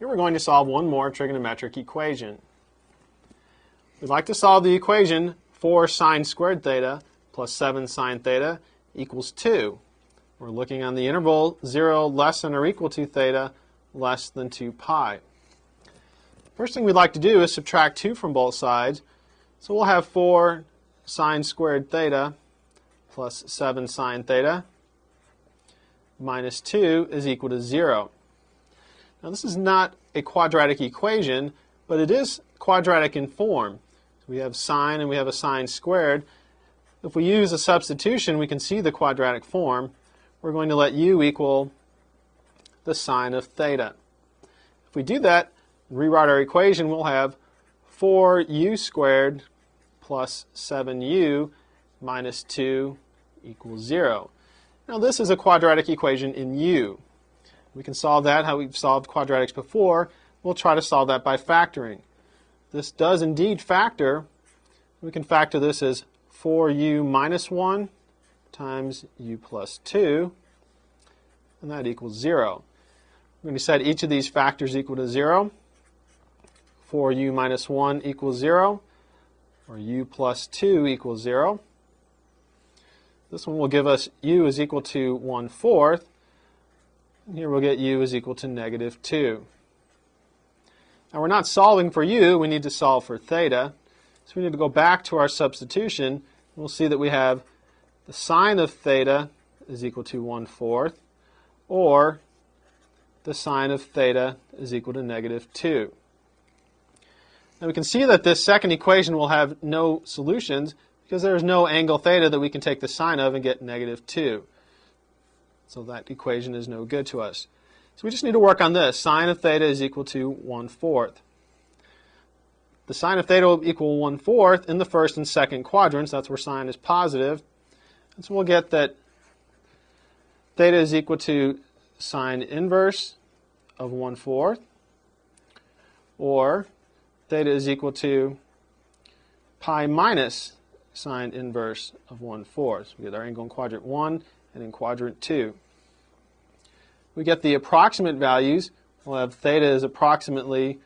Here we're going to solve one more trigonometric equation. We'd like to solve the equation 4 sine squared theta plus 7 sine theta equals 2. We're looking on the interval 0 less than or equal to theta less than 2 pi. First thing we'd like to do is subtract 2 from both sides. So we'll have 4 sine squared theta plus 7 sine theta minus 2 is equal to 0. Now this is not a quadratic equation, but it is quadratic in form. So we have sine and we have a sine squared. If we use a substitution, we can see the quadratic form. We're going to let u equal the sine of theta. If we do that, rewrite our equation, we'll have 4u squared plus 7u minus 2 equals 0. Now this is a quadratic equation in u. We can solve that how we've solved quadratics before. We'll try to solve that by factoring. This does indeed factor. We can factor this as 4u minus 1 times u plus 2, and that equals 0. We're going to set each of these factors equal to 0. 4u minus 1 equals 0, or u plus 2 equals 0. This one will give us u is equal to 1/4. And here we'll get u is equal to negative 2. Now we're not solving for u, we need to solve for theta. So we need to go back to our substitution. We'll see that we have the sine of theta is equal to 1/4, or the sine of theta is equal to negative 2. Now we can see that this second equation will have no solutions because there is no angle theta that we can take the sine of and get negative 2. So that equation is no good to us. So we just need to work on this. Sine of theta is equal to 1/4. The sine of theta will equal 1/4 in the first and second quadrants. That's where sine is positive. And so we'll get that theta is equal to sine inverse of 1/4, or theta is equal to pi minus sine inverse of 1/4. So we get our angle in quadrant 1 and in quadrant 2. We get the approximate values. We'll have theta is approximately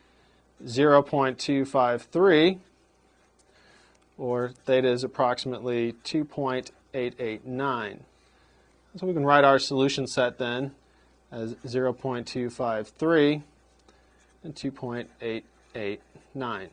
0.253, or theta is approximately 2.889. So we can write our solution set then as 0.253 and 2.889.